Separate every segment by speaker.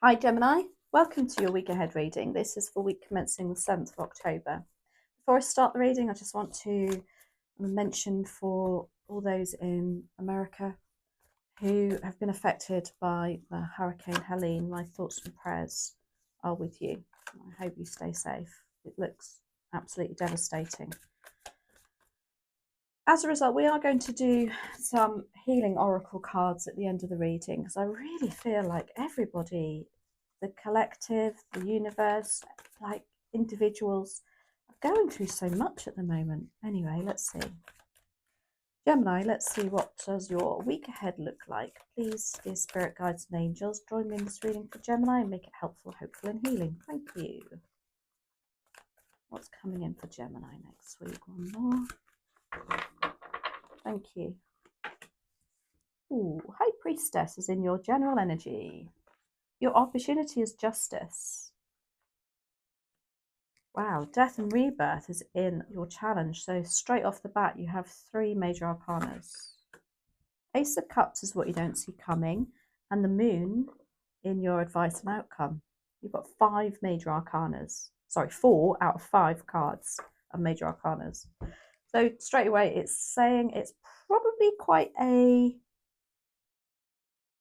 Speaker 1: Hi Gemini, welcome to your week ahead reading. This is for week commencing the 7th of October. Before I start the reading, I just want to mention for all those in America who have been affected by the Hurricane Helene, my thoughts and prayers are with you. I hope you stay safe. It looks absolutely devastating. As a result, we are going to do some healing oracle cards at the end of the reading because I really feel like everybody, the collective, the universe, like individuals, are going through so much at the moment. Anyway, let's see. Gemini, let's see, what does your week ahead look like? Please, dear spirit guides and angels, join me in this reading for Gemini and make it helpful, hopeful and healing. Thank you. What's coming in for Gemini next week? One more. Thank you. Ooh, High Priestess is in your general energy. Your opportunity is justice. Wow, Death and Rebirth is in your challenge. So straight off the bat, you have 3 major arcanas. Ace of Cups is what you don't see coming. And the Moon in your advice and outcome. You've got 5 major arcanas. Sorry, 4 out of 5 cards are major arcanas. So straight away, it's saying it's probably quite a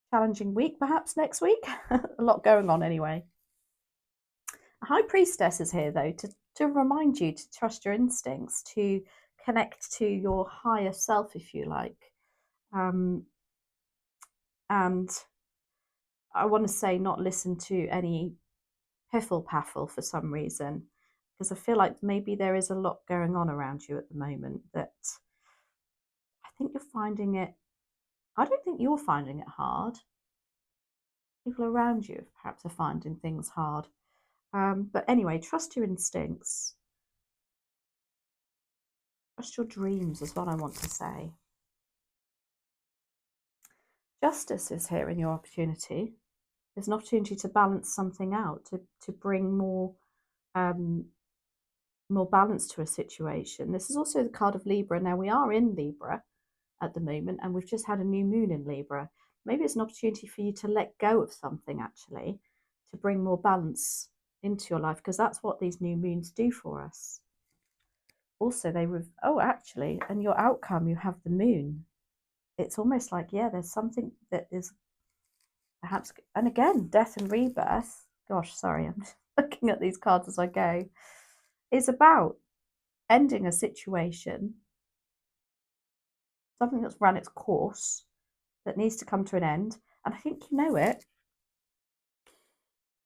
Speaker 1: challenging week, perhaps next week. A lot going on anyway. A High Priestess is here, though, to remind you to trust your instincts, to connect to your higher self, if you like. And I want to say not listen to any piffle-paffle for some reason, because I feel like maybe there is a lot going on around you at the moment that I think you're finding it. I don't think you're finding it hard. People around you perhaps are finding things hard. But anyway, trust your instincts. Trust your dreams is what I want to say. Justice is here in your opportunity. There's an opportunity to balance something out, to bring more balance to a situation. This is also the card of Libra. Now, we are in Libra at the moment, and we've just had a new moon in Libra. Maybe it's an opportunity for you to let go of something, actually, to bring more balance into your life, because that's what these new moons do for us. Also, actually, and your outcome, you have the moon. It's almost like, yeah, there's something that is perhaps, and again, death and rebirth. Gosh, sorry, I'm just looking at these cards as I go. It's about ending a situation, something that's run its course, that needs to come to an end. And I think you know it.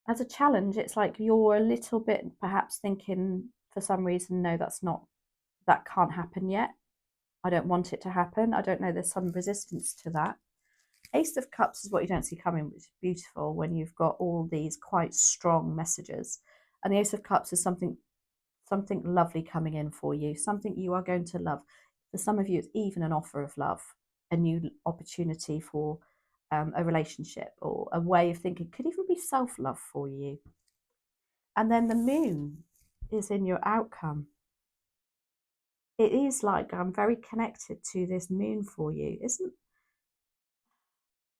Speaker 1: As a challenge, it's like you're a little bit perhaps thinking for some reason, no, that can't happen yet. I don't want it to happen. I don't know, there's some resistance to that. Ace of Cups is what you don't see coming, which is beautiful when you've got all these quite strong messages. And the Ace of Cups is something lovely coming in for you, something you are going to love. For some of you, it's even an offer of love, a new opportunity for a relationship or a way of thinking. Could even be self-love for you. And then the moon is in your outcome. It is like I'm very connected to this moon for you, isn't?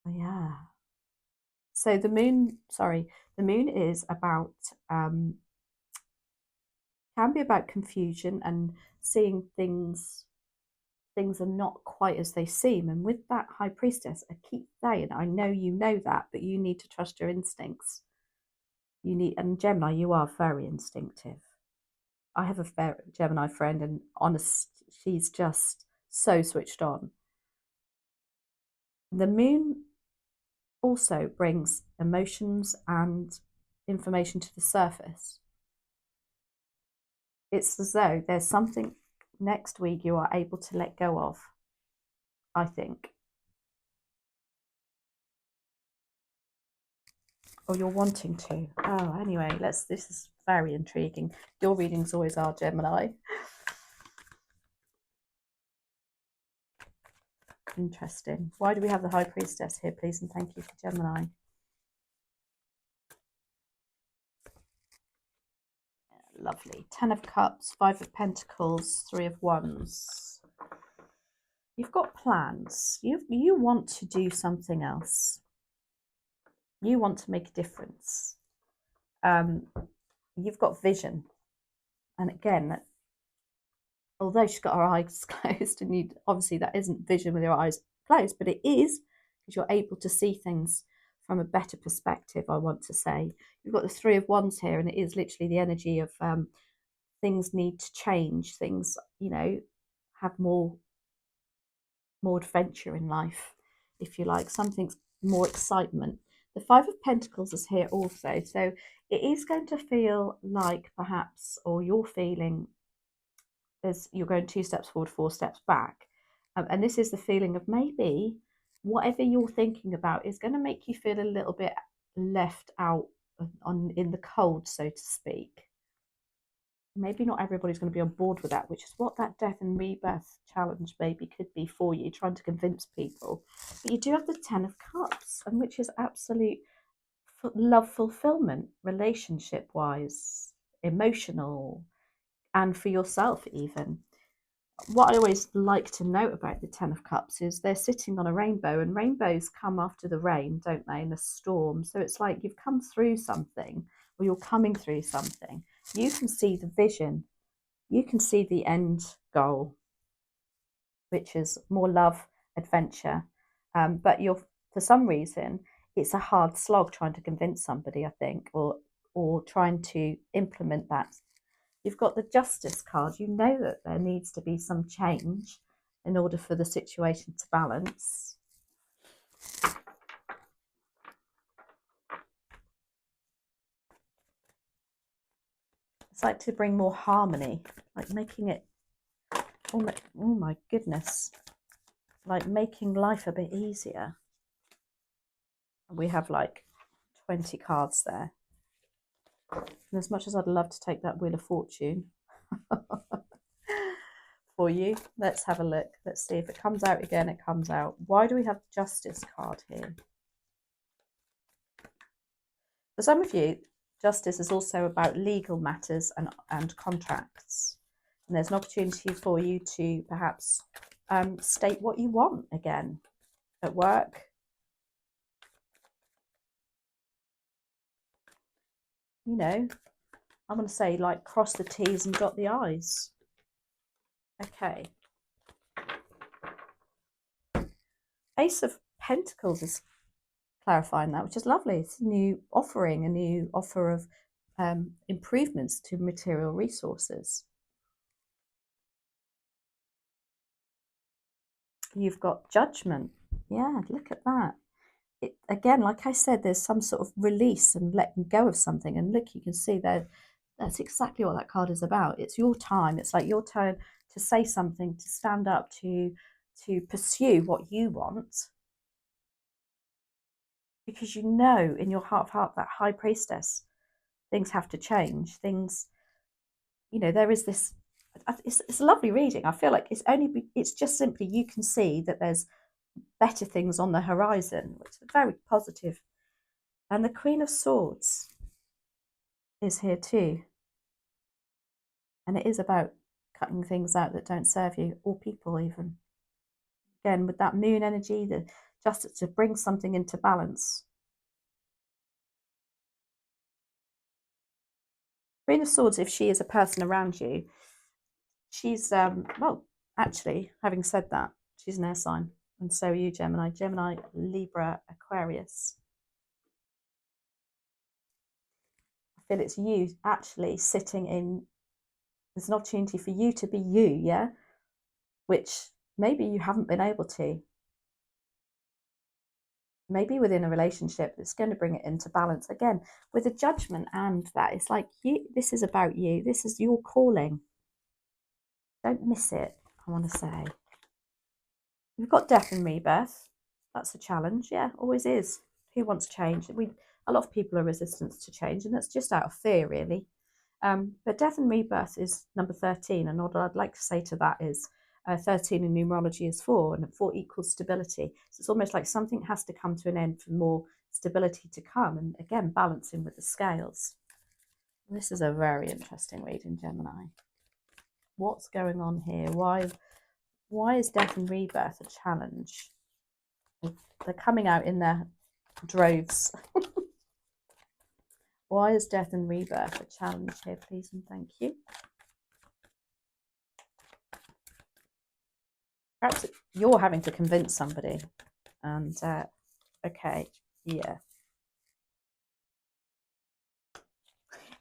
Speaker 1: Yeah. So the moon is about can be about confusion and seeing things are not quite as they seem. And with that High Priestess, I keep saying, I know you know that, but you need to trust your instincts. And Gemini, you are very instinctive. I have a Gemini friend, and honest, she's just so switched on. The moon also brings emotions and information to the surface. It's as though there's something next week you are able to let go of, I think. Or you're wanting to. Oh, anyway, this is very intriguing. Your readings always are, Gemini. Interesting. Why do we have the High Priestess here, please? And thank you for Gemini. Lovely. 10 of Cups, 5 of Pentacles, 3 of Wands. You've got plans. You want to do something else. You want to make a difference. You've got vision. And again, although she's got her eyes closed, and you obviously that isn't vision with your eyes closed, but it is because you're able to see things from a better perspective, I want to say. You've got the Three of Wands here, and it is literally the energy of things need to change, things, have more adventure in life, if you like, something's more excitement. The Five of Pentacles is here also, so it is going to feel like perhaps, or you're feeling as you're going 2 steps forward, 4 steps back. And this is the feeling of maybe whatever you're thinking about is going to make you feel a little bit left out in the cold, so to speak. Maybe not everybody's going to be on board with that, which is what that death and rebirth challenge maybe could be for you, trying to convince people. But you do have the Ten of Cups, and which is absolute love fulfillment, relationship wise, emotional, and for yourself even. What I always like to note about the Ten of Cups is they're sitting on a rainbow, and rainbows come after the rain, don't they, in a storm. So it's like you've come through something, or you're coming through something. You can see the vision, you can see the end goal, which is more love, adventure. But for some reason, it's a hard slog trying to convince somebody, I think, or trying to implement that. You've got the Justice card. You know that there needs to be some change in order for the situation to balance. It's like to bring more harmony, like making it, oh my goodness, like making life a bit easier. We have like 20 cards there. And as much as I'd love to take that Wheel of Fortune for you, let's have a look. Let's see if it comes out again. It comes out. Why do we have Justice card here? For some of you, justice is also about legal matters and contracts. And there's an opportunity for you to perhaps state what you want again at work. You know, I'm going to say like cross the T's and dot the I's. Okay. Ace of Pentacles is clarifying that, which is lovely. It's a new offering, a new offer of improvements to material resources. You've got Judgment. Yeah, look at that. It, again, like I said, there's some sort of release and letting go of something. And look, you can see there, that's exactly what that card is about. It's your time. It's like your turn to say something, to stand up, to pursue what you want. Because you know in your heart of heart, that High Priestess, things have to change. Things, there is this, it's a lovely reading. I feel like it's just simply you can see that there's better things on the horizon, which is very positive. And the Queen of Swords is here too. And it is about cutting things out that don't serve you, or people even. Again, with that moon energy, just to bring something into balance. Queen of Swords, if she is a person around you, she's, well, actually, having said that, she's an air sign. And so are you, Gemini. Gemini, Libra, Aquarius. I feel it's you actually sitting in, there's an opportunity for you to be you, yeah? Which maybe you haven't been able to. Maybe within a relationship that's going to bring it into balance. Again, with a Judgment and that, it's like this is about you. This is your calling. Don't miss it, I want to say. We've got Death and Rebirth. That's a challenge. Yeah, always is. Who wants change? A lot of people are resistant to change, and that's just out of fear, really. But Death and Rebirth is number 13, and what I'd like to say to that is 13 in numerology is 4, and 4 equals stability. So it's almost like something has to come to an end for more stability to come, and again, balancing with the scales. And this is a very interesting reading, Gemini. What's going on here? Why is Death and Rebirth a challenge? They're coming out in their droves. Why is death and rebirth a challenge here, please and thank you? Perhaps you're having to convince somebody. And, okay, yeah.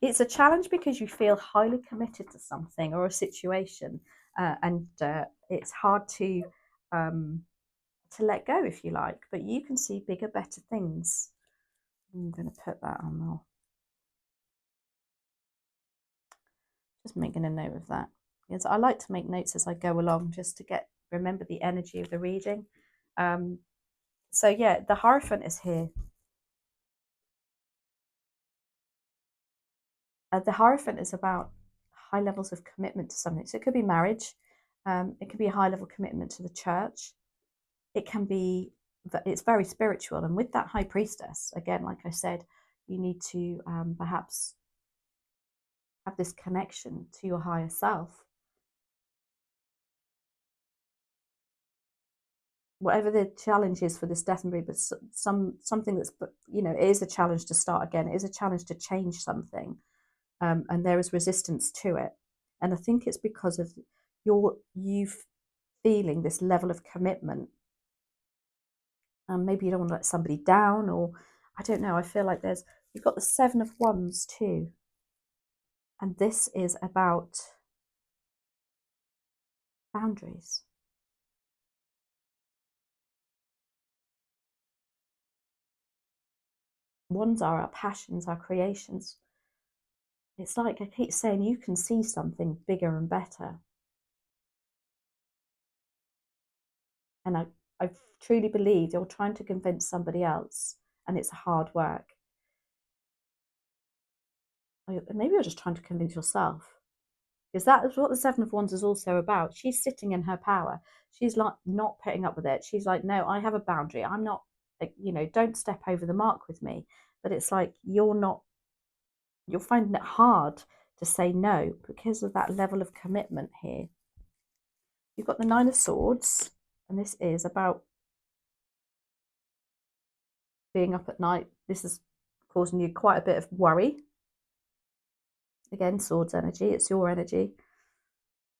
Speaker 1: It's a challenge because you feel highly committed to something or a situation, and it's hard to let go, if you like, but you can see bigger, better things. I'm going to put that on now. Just making a note of that. Because I like to make notes as I go along just to remember the energy of the reading. So yeah, the Hierophant is here. The Hierophant is about high levels of commitment to something. So it could be marriage. It could be a high level commitment to the church. It can be, it's very spiritual. And with that High Priestess, again, like I said, you need to perhaps have this connection to your higher self. Whatever the challenge is for this death and rebirth, something that's, you know, it is a challenge to start again. It is a challenge to change something, and there is resistance to it. And I think it's because of you feeling this level of commitment. And maybe you don't want to let somebody down, or I don't know. I feel like you've got the Seven of Wands too, and this is about boundaries. Wands are our passions, our creations. It's like I keep saying, you can see something bigger and better. And I truly believe you're trying to convince somebody else, and it's hard work. Maybe you're just trying to convince yourself, because that is what the Seven of Wands is also about. She's sitting in her power. She's like not putting up with it. She's like, no, I have a boundary. I'm not, you know, don't step over the mark with me. But it's like you're finding it hard to say no because of that level of commitment here. You've got the Nine of Swords, and this is about being up at night. This is causing you quite a bit of worry. Again, Swords energy, it's your energy.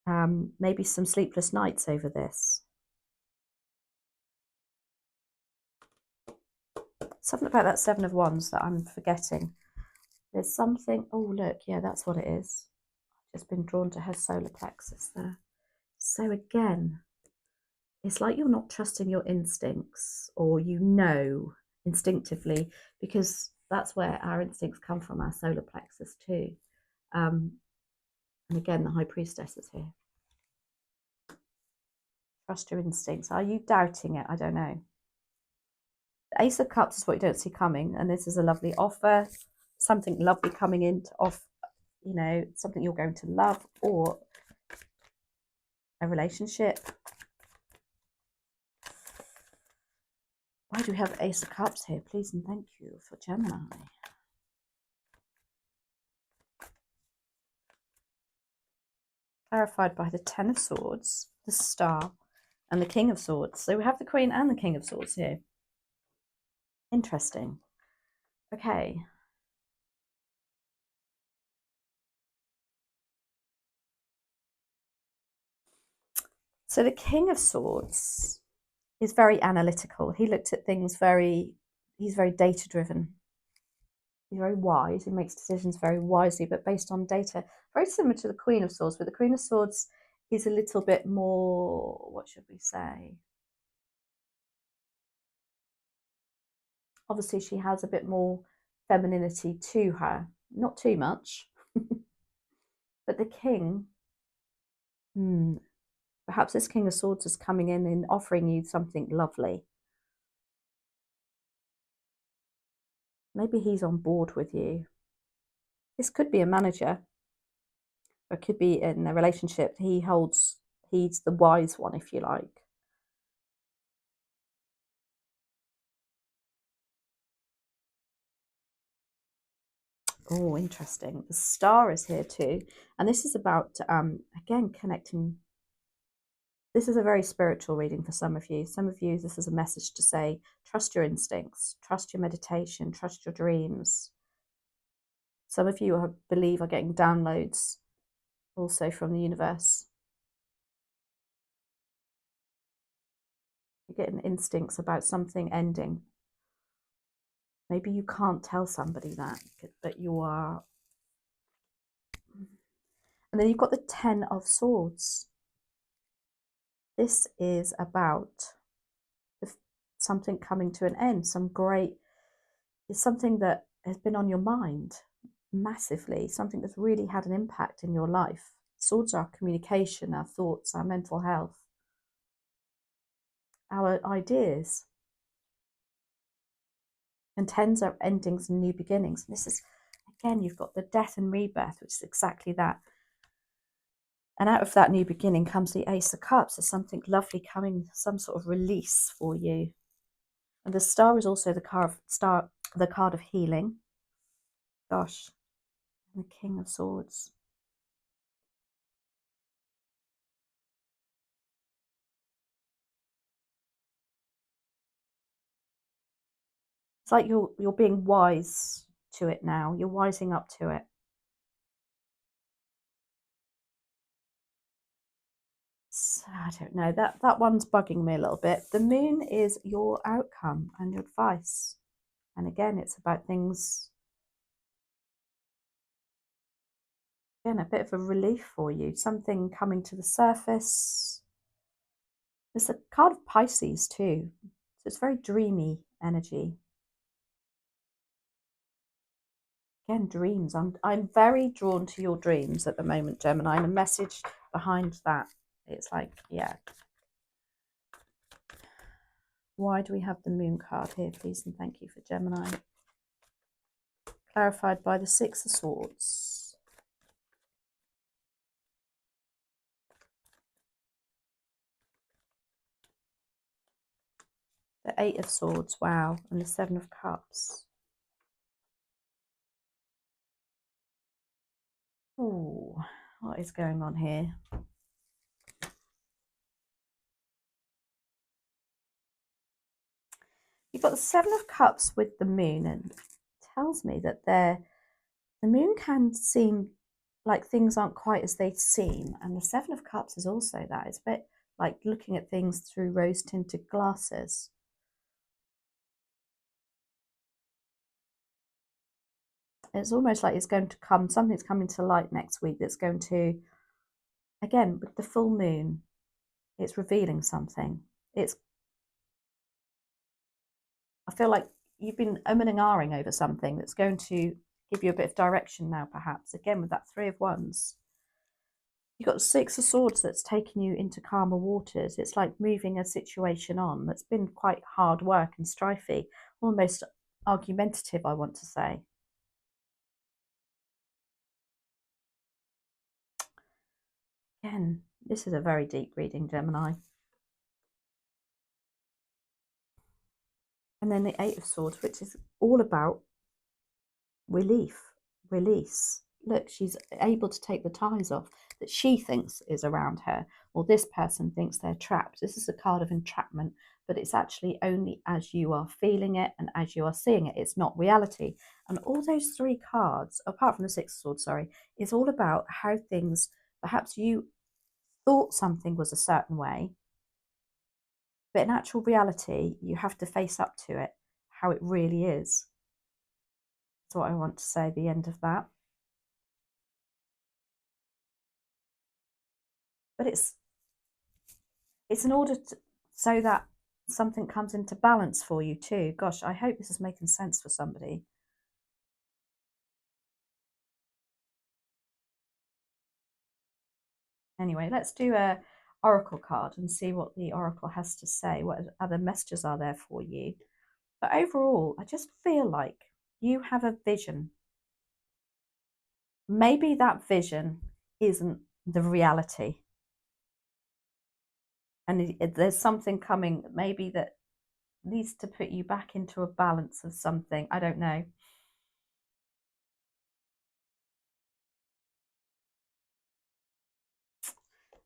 Speaker 1: Maybe some sleepless nights over this. Something about that Seven of Wands that I'm forgetting. There's something, oh look, yeah, that's what it is. I've just been drawn to her solar plexus there. So again, it's like you're not trusting your instincts, or you know instinctively, because that's where our instincts come from, our solar plexus too. And again, the High Priestess is here. Trust your instincts. Are you doubting it? I don't know. The Ace of Cups is what you don't see coming, and this is a lovely offer, something lovely coming in to off, you know, something you're going to love, or a relationship. Why do we have Ace of Cups here? Please and thank you for Gemini. Clarified by the Ten of Swords, the Star, and the King of Swords. So we have the Queen and the King of Swords here. Interesting. Okay. So the King of Swords is very analytical. He looked at things he's very data driven. He's very wise. He makes decisions very wisely, but based on data. Very similar to the Queen of Swords, but the Queen of Swords is a little bit more, what should we say? Obviously, she has a bit more femininity to her. Not too much. But the King, perhaps this King of Swords is coming in and offering you something lovely. Maybe he's on board with you. This could be a manager, or it could be in a relationship. He's the wise one, if you like. Oh, interesting. The Star is here too. And this is about, again, connecting. This is a very spiritual reading for some of you. Some of you, this is a message to say, trust your instincts, trust your meditation, trust your dreams. Some of you, I believe, are getting downloads also from the universe. You're getting instincts about something ending. Maybe you can't tell somebody that, but you are. And then you've got the 10 of Swords. This is about something coming to an end, it's something that has been on your mind massively, something that's really had an impact in your life. Swords are communication, our thoughts, our mental health, our ideas. And 10s are endings and new beginnings. And this is, again, you've got the death and rebirth, which is exactly that. And out of that new beginning comes the Ace of Cups. There's something lovely coming, some sort of release for you. And the Star is also the card of healing. Gosh, and the King of Swords. It's like you're being wise to it now. You're wising up to it. So, I don't know. That one's bugging me a little bit. The Moon is your outcome and your advice. And again, it's about things, again, a bit of a relief for you. Something coming to the surface. There's a card of Pisces too. So it's very dreamy energy. Again, dreams. I'm very drawn to your dreams at the moment, Gemini, and a message behind that. It's like, yeah. Why do we have the Moon card here, please? And thank you for Gemini. Clarified by the Six of Swords. The Eight of Swords, wow. And the Seven of Cups. Ooh, what is going on here? You've got the Seven of Cups with the Moon, and it tells me that the Moon can seem like things aren't quite as they seem. And the Seven of Cups is also that. It's a bit like looking at things through rose-tinted glasses. It's almost like it's going to come, something's coming to light next week that's going to, again, with the full moon, it's revealing something. I feel like you've been umming and ahhing over something that's going to give you a bit of direction now, perhaps. Again, with that Three of Wands. You've got the Six of Swords that's taken you into calmer waters. It's like moving a situation on that's been quite hard work and strifey, almost argumentative, I want to say. Again, this is a very deep reading, Gemini. And then the Eight of Swords, which is all about relief, release. Look, she's able to take the ties off that she thinks is around her, or this person thinks they're trapped. This is a card of entrapment, but it's actually only as you are feeling it and as you are seeing it. It's not reality. And all those three cards, apart from the Six of Swords, sorry, is all about how things, perhaps you thought something was a certain way, but in actual reality, you have to face up to it, how it really is. That's what I want to say at the end of that. But it's in order to, so that something comes into balance for you too. Gosh, I hope this is making sense for somebody. Anyway, let's do a oracle card and see what the oracle has to say. What other messages are there for you? But overall, I just feel like you have a vision. Maybe that vision isn't the reality. And there's something coming, maybe that needs to put you back into a balance of something. I don't know.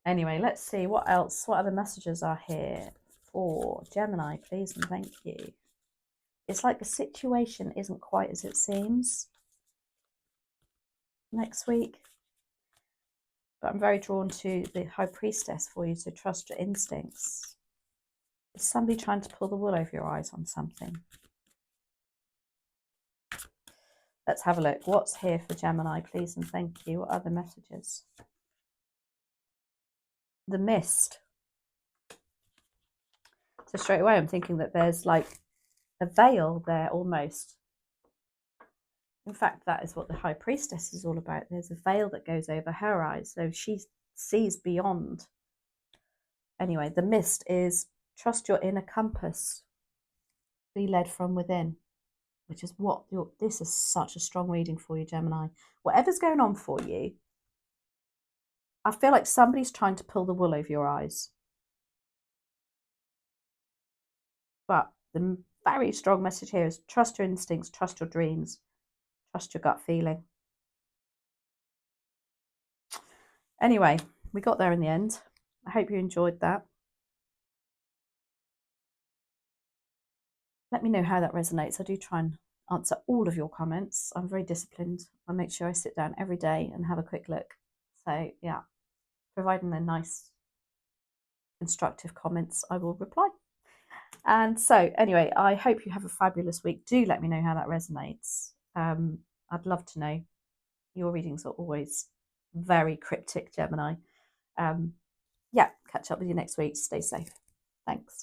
Speaker 1: Anyway, let's see what else, what other messages are here for Gemini, please and thank you. It's like the situation isn't quite as it seems. next week. But I'm very drawn to the High Priestess for you, to trust your instincts. Is somebody trying to pull the wool over your eyes on something? Let's have a look. What's here for Gemini, please and thank you? What other messages? The Mist. So straight away I'm thinking that there's like a veil there almost. In fact, that is what the High Priestess is all about. There's a veil that goes over her eyes, so she sees beyond. Anyway, the Mist is trust your inner compass. Be led from within, which is what this is such a strong reading for you, Gemini. Whatever's going on for you, I feel like somebody's trying to pull the wool over your eyes. But the very strong message here is trust your instincts, trust your dreams, trust your gut feeling. Anyway, we got there in the end. I hope you enjoyed that. Let me know how that resonates. I do try and answer all of your comments. I'm very disciplined. I make sure I sit down every day and have a quick look. So yeah, providing they're nice, constructive comments, I will reply. And so anyway, I hope you have a fabulous week. Do let me know how that resonates. I'd love to know. Your readings are always very cryptic, Gemini. Yeah, catch up with you next week. Stay safe. Thanks.